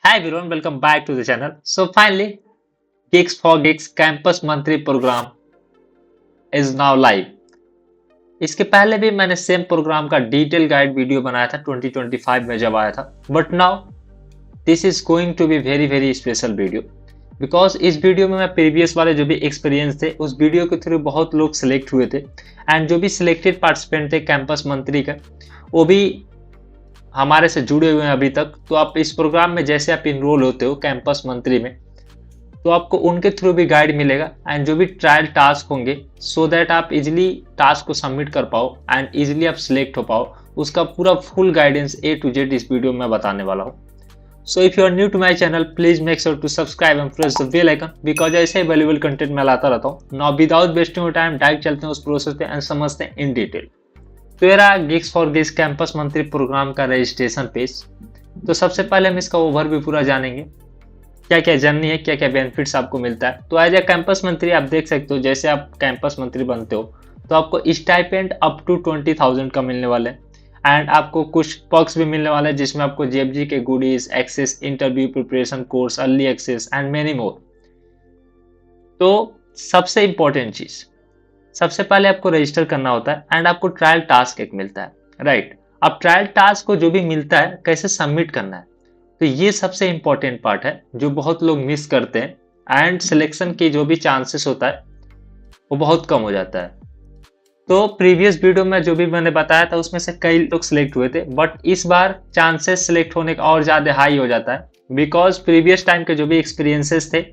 Hi everyone, welcome back to the channel. So finally, Gigs for Gigs Campus Monthly program is now live. इसके पहले भी मैंने same programme का detail guide video बनाया था 2025 में जब आया था, but now this is going to be very very special video because इस वीडियो में मैं प्रीवियस वाले जो भी एक्सपीरियंस थे उस वीडियो के थ्रू बहुत लोग सिलेक्ट हुए थे एंड जो भी सिलेक्टेड पार्टिसिपेंट थे कैंपस मंत्री का वो भी हमारे से जुड़े हुए हैं अभी तक। तो आप इस प्रोग्राम में जैसे आप इनरोल होते हो कैंपस मंत्री में तो आपको उनके थ्रू भी गाइड मिलेगा एंड जो भी ट्रायल टास्क होंगे सो दैट आप इजिली टास्क को सबमिट कर पाओ एंड इजिली आप सिलेक्ट हो पाओ, उसका पूरा full guidance A to Z इस वीडियो में बताने वाला हूँ। So if you are new to my channel please make sure to subscribe and press the bell icon because ऐसे वैल्यूएबल कंटेंट मैं लाता रहता हूँ। Now without wasting time direct चलते हैं उस प्रोसेस पे एंड समझते हैं इन डिटेल। तो ये रहा गिग्स फॉर गिग्स कैंपस मंत्री प्रोग्राम का रजिस्ट्रेशन पेज। तो सबसे पहले हम इसका ओवरव्यू पूरा जानेंगे, क्या क्या जर्नी है, क्या क्या बेनिफिट्स आपको मिलता है। तो एज ए कैंपस मंत्री आप देख सकते हो जैसे आप कैंपस मंत्री बनते हो तो आपको स्टाइपेंड अप टू 20,000 का मिलने वाले एंड आपको कुछ पर्क्स भी मिलने वाले हैं जिसमें आपको JFG के goodies, access, interview preparation course, early access and many more. तो सबसे इंपॉर्टेंट चीज, सबसे पहले आपको रजिस्टर करना होता है एंड आपको ट्रायल टास्क एक मिलता है, राइट। अब ट्रायल टास्क को जो भी मिलता है कैसे सबमिट करना है, तो ये सबसे इंपॉर्टेंट पार्ट है जो बहुत लोग मिस करते हैं एंड सिलेक्शन की जो भी चांसेस होता है वो बहुत कम हो जाता है। तो प्रीवियस वीडियो में जो भी मैंने बताया था उसमें से कई लोग सिलेक्ट हुए थे, बट इस बार चांसेस सिलेक्ट होने का और ज़्यादा हाई हो जाता है बिकॉज प्रीवियस टाइम के जो भी एक्सपीरियंसेस थे,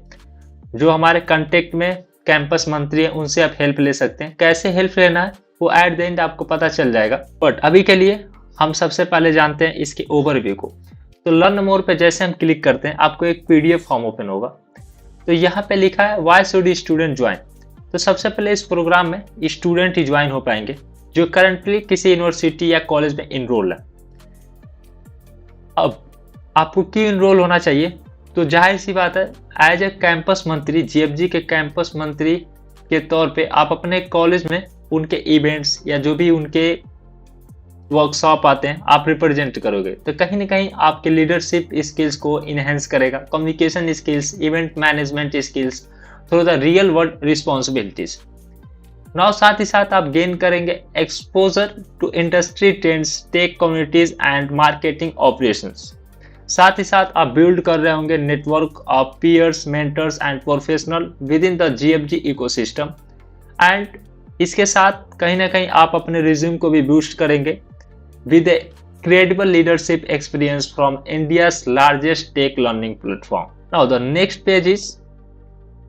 जो हमारे कंटेक्ट में कैंपस मंत्री है उनसे आप हेल्प ले सकते हैं। कैसे हेल्प लेना है वो एट द एंड आपको पता चल जाएगा, बट अभी के लिए हम सबसे पहले जानते हैं इसके ओवरव्यू को। तो लर्न मोर पे जैसे हम क्लिक करते हैं आपको एक PDF फॉर्म ओपन होगा। तो यहाँ पे लिखा है व्हाई शुड स्टूडेंट ज्वाइन। तो सबसे पहले इस प्रोग्राम में स्टूडेंट ही ज्वाइन हो पाएंगे जो करंटली किसी यूनिवर्सिटी या कॉलेज में इनरोल है। अब आपको क्यों इनरोल होना चाहिए, तो जाहिर सी बात है एज ए कैंपस मंत्री, JFG के कैंपस मंत्री के तौर पे आप अपने कॉलेज में उनके इवेंट्स या जो भी उनके वर्कशॉप आते हैं आप रिप्रेजेंट करोगे। तो कहीं ना कहीं आपके लीडरशिप स्किल्स को इनहेंस करेगा, communication skills, event management skills through the real world responsibilities. Now साथ ही साथ आप गेन करेंगे exposure to industry trends, tech communities and marketing operations. साथ ही साथ आप बिल्ड कर रहे होंगे network of peers, mentors and professional within the JFG ecosystem एंड इसके साथ कहीं ना कहीं आप अपने रिज्यूम को भी बूस्ट करेंगे with a credible leadership experience from India's largest tech learning platform. Now the next page is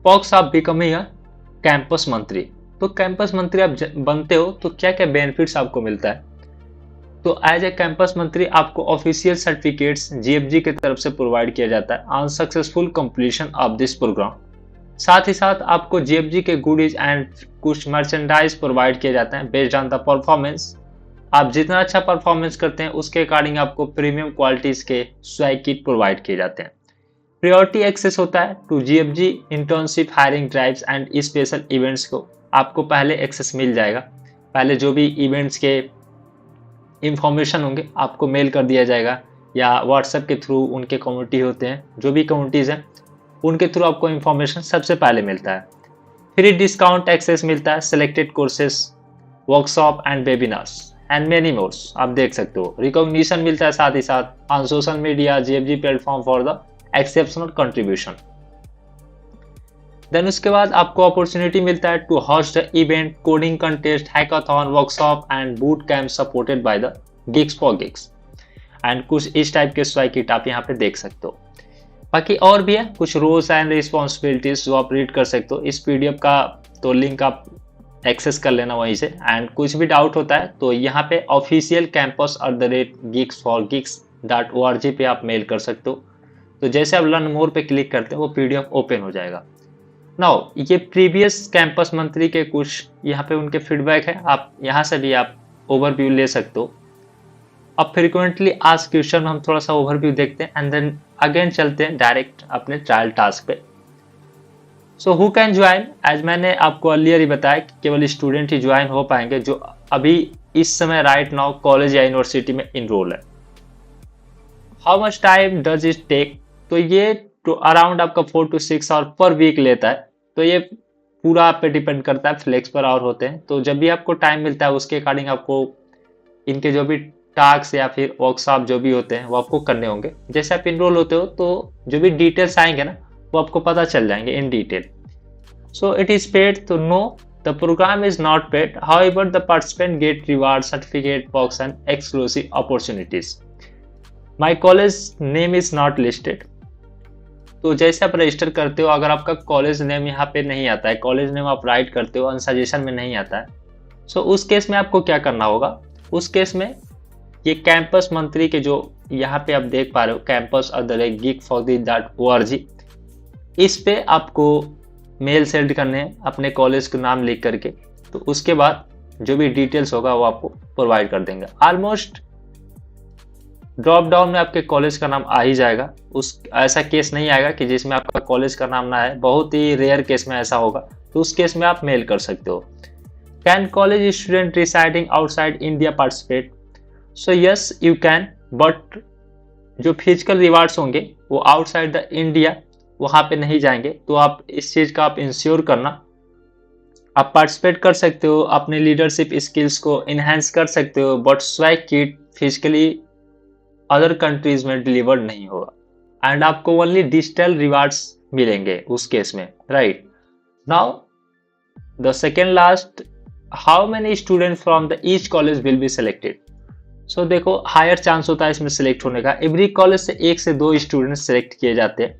perks of becoming a campus मंत्री। तो कैंपस मंत्री आप बनते हो तो क्या क्या बेनिफिट्स आपको मिलता है। तो एज ए कैंपस मंत्री आपको ऑफिशियल सर्टिफिकेट्स JFG की तरफ से प्रोवाइड किया जाता है on successful completion of this programme. साथ ही साथ आपको JFG के गुडीज एंड कुछ मर्चेंडाइज प्रोवाइड किए जाते हैं बेस्ड ऑन द परफॉर्मेंस। आप जितना अच्छा परफॉर्मेंस करते हैं उसके अकॉर्डिंग आपको प्रीमियम क्वालिटीज के स्वैग किट प्रोवाइड किए जाते हैं। प्रायोरिटी एक्सेस होता है to JFG internship, hiring drives and special events को आपको पहले एक्सेस मिल जाएगा। पहले जो भी इवेंट्स के इंफॉर्मेशन होंगे आपको मेल कर दिया जाएगा या व्हाट्सएप के थ्रू, उनके कम्युनिटी होते हैं जो भी कम्युनिटीज़ हैं उनके थ्रू आपको इंफॉर्मेशन सबसे पहले मिलता है। फ्री डिस्काउंट एक्सेस मिलता है, selected courses, workshop and webinars and many mores आप देख सकते हो। रिकॉग्निशन मिलता है साथ ही साथ on social media, JFG platform for the exceptional contribution. Then उसके बाद आपको अपॉर्चुनिटी मिलता है to host event, coding contest, hackathon, workshop and boot camp supported by the gigs for gigs and कुछ इस टाइप के स्वाइक किट आप यहाँ पे देख सकते हो। बाकी और भी है कुछ रोल्स एंड रिस्पॉन्सिबिलिटीज जो आप रीड कर सकते हो। इस PDF का तो लिंक आप एक्सेस कर लेना वहीं से एंड कुछ भी डाउट होता है तो यहाँ पे ऑफिशियल campus@gigsforgigs.org पे आप मेल कर सकते हो। तो जैसे आप लर्न मोर पे क्लिक करते हैं वो PDF ओपन हो जाएगा। नाउ ये प्रीवियस कैंपस मंत्री के कुछ यहाँ पे उनके फीडबैक है, आप यहाँ से भी आप ओवरव्यू ले सकते हो। अब फ्रिक्वेंटली आस्क्ड क्वेश्चन में हम थोड़ा सा ओवरव्यू देखते हैं एंड देन अगेन चलते हैं डायरेक्ट अपने ट्रायल टास्क पे। So who can join, as मैंने आपको अर्लियर ही बताया कि केवल स्टूडेंट ही ज्वाइन हो पाएंगे जो अभी इस समय राइट नाउ कॉलेज या यूनिवर्सिटी में इनरोल है। How much time does it take तो ये तो अराउंड आपका 4 to 6 आवर पर वीक लेता है। तो ये पूरा आप पे डिपेंड करता है, फ्लेक्स पर आवर होते हैं। तो जब भी आपको टाइम मिलता है उसके अकॉर्डिंग आपको इनके जो भी टास्क या फिर वर्कशॉप जो भी होते हैं वो आपको करने होंगे। जैसे आप इनरोल होते हो तो जो भी डिटेल्स आएंगे ना वो आपको पता चल जाएंगे in detail. So it is paid तो no, the programme is not paid, however the participant get reward, certificate, perks and exclusive opportunities. My college name is not listed. तो जैसे आप रजिस्टर करते हो, अगर आपका कॉलेज नेम यहाँ पे नहीं आता है, कॉलेज नेम आप राइट करते हो सजेशन में नहीं आता है, सो उस केस में आपको क्या करना होगा, उस केस में ये कैंपस मंत्री के जो यहाँ पे आप देख पा रहे हो campus@geekforthee.org, इस पे आपको मेल सेंड करने हैं अपने कॉलेज का नाम लिख करके। तो उसके बाद जो भी डिटेल्स होगा वो आपको प्रोवाइड कर देंगे। ऑलमोस्ट ड्रॉप डाउन में आपके कॉलेज का नाम आ ही जाएगा। उस ऐसा केस नहीं आएगा कि जिसमें आपका कॉलेज का नाम ना आए, बहुत ही रेयर केस में ऐसा होगा। तो उस केस में आप मेल कर सकते हो। Can college student residing outside India participate? So yes you can, but जो फिजिकल रिवार्ड्स होंगे वो आउटसाइड द इंडिया वहाँ पे नहीं जाएंगे। तो आप इस चीज़ का आप इंश्योर करना। आप पार्टिसिपेट कर सकते हो, अपने लीडरशिप स्किल्स को इन्हेंस कर सकते हो, but swag kit physically other countries में डिलीवर्ड नहीं होगा एंड आपको ओनली डिजिटल रिवार्ड्स मिलेंगे उस केस में, right. Now the second last, how many student from the each college will be selected? So देखो हायर चांस होता है इसमें सिलेक्ट होने का। एवरी कॉलेज से 1 से 2 स्टूडेंट सिलेक्ट किए जाते हैं।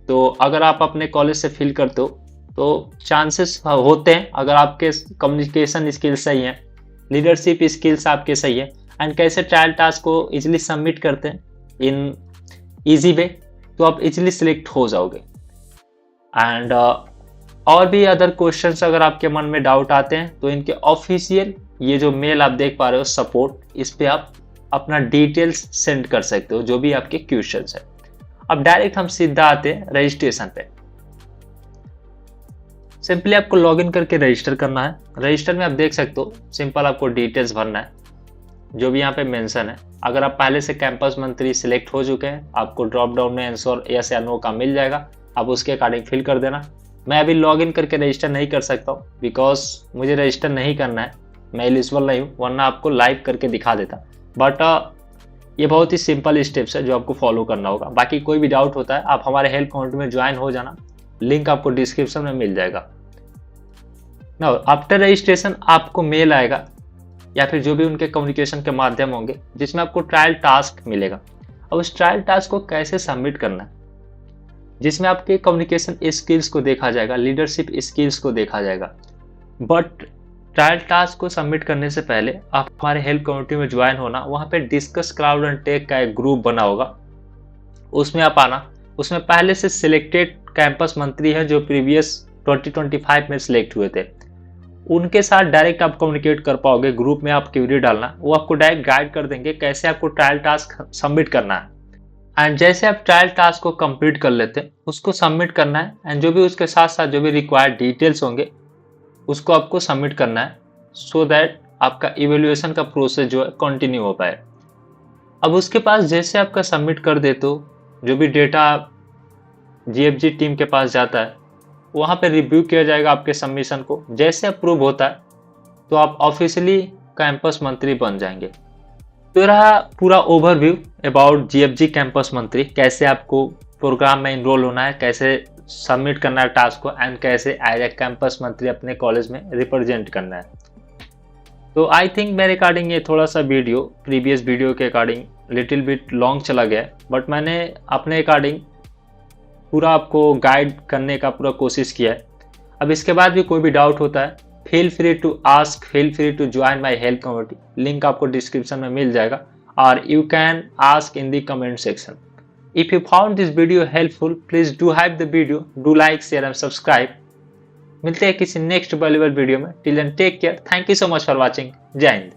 तो अगर आप अपने कॉलेज से फिल करते हो तो चांसेस होते हैं, अगर आपके कम्युनिकेशन स्किल्स सही हैं, लीडरशिप स्किल्स आपके सही है एंड कैसे ट्रायल टास्क को इजीली सबमिट करते हैं इन इजी वे, तो आप इजीली सिलेक्ट हो जाओगे। एंड और भी अदर क्वेश्चंस अगर आपके मन में डाउट आते हैं तो इनके ऑफिशियल ये जो मेल आप देख पा रहे हो सपोर्ट, इस पे आप अपना डिटेल्स सेंड कर सकते हो जो भी आपके क्वेश्चंस है। अब डायरेक्ट हम सीधा आते हैं रजिस्ट्रेशन पे। सिंपली आपको लॉगिन करके रजिस्टर करना है। रजिस्टर में आप देख सकते हो सिंपल आपको डिटेल्स भरना है जो भी यहाँ पे मेंशन है। अगर आप पहले से कैंपस मंत्री सिलेक्ट हो चुके हैं, आपको ड्रॉप डाउन में आंसर यस या नो का मिल जाएगा, आप उसके अकॉर्डिंग फिल कर देना। मैं अभी लॉगिन करके रजिस्टर नहीं कर सकता हूँ बिकॉज मुझे रजिस्टर नहीं करना है, मैं एलिजिबल नहीं हूँ, वरना आपको लाइव करके दिखा देता। बट ये बहुत ही सिंपल स्टेप्स है जो आपको फॉलो करना होगा। बाकी कोई भी डाउट होता है आप हमारे हेल्प कम्युनिटी में ज्वाइन हो जाना, लिंक आपको डिस्क्रिप्शन में मिल जाएगा। नाउ आफ्टर रजिस्ट्रेशन आपको मेल आएगा या फिर जो भी उनके कम्युनिकेशन के माध्यम होंगे जिसमें आपको ट्रायल टास्क मिलेगा। अब उस ट्रायल टास्क को कैसे सबमिट करना है, जिसमें आपके कम्युनिकेशन स्किल्स को देखा जाएगा, लीडरशिप स्किल्स को देखा जाएगा। बट ट्रायल टास्क को सबमिट करने से पहले आप हमारे हेल्प कम्युनिटी में ज्वाइन होना। वहाँ पे डिस्कस क्लाउड एंड टेक का एक ग्रुप बना होगा, उसमें आप आना। उसमें पहले से सिलेक्टेड कैंपस मंत्री हैं जो प्रीवियस 2025 में सिलेक्ट हुए थे, उनके साथ डायरेक्ट आप कम्युनिकेट कर पाओगे। ग्रुप में आप क्वेरी डालना, वो आपको डायरेक्ट गाइड कर देंगे कैसे आपको ट्रायल टास्क सबमिट करना है। एंड जैसे आप ट्रायल टास्क को कंप्लीट कर लेते हैं उसको सबमिट करना है एंड जो भी उसके साथ साथ जो भी रिक्वायर्ड डिटेल्स होंगे उसको आपको सबमिट करना है, सो दैट आपका इवेल्युएशन का प्रोसेस जो है कंटिन्यू हो पाए। अब उसके पास जैसे आपका सबमिट कर देते हो, जो भी डेटा जीएफजी टीम के पास जाता है, वहाँ पे रिव्यू किया जाएगा आपके सबमिशन को। जैसे अप्रूव होता है तो आप ऑफिशियली कैंपस मंत्री बन जाएंगे। तो रहा पूरा ओवरव्यू अबाउट जीएफजी कैंपस मंत्री, कैसे आपको प्रोग्राम में इनरोल होना है, कैसे सबमिट करना है टास्क को एंड कैसे एज ए कैंपस मंत्री अपने कॉलेज में रिप्रेजेंट करना है। तो आई थिंक मेरे अकॉर्डिंग ये थोड़ा सा वीडियो प्रीवियस वीडियो के अकॉर्डिंग लिटिल बिट लॉन्ग चला गया, बट मैंने अपने अकॉर्डिंग पूरा आपको गाइड करने का पूरा कोशिश किया है। अब इसके बाद भी कोई भी डाउट होता है, feel free to ask, feel free to join my help community, link आपको डिस्क्रिप्शन में मिल जाएगा और you can ask in the comment section. If you found this video helpful, please do hype the video, do like, share and subscribe. मिलते हैं किसी next valuable video में। Till then take care. Thank you so much for watching. जय हिंद।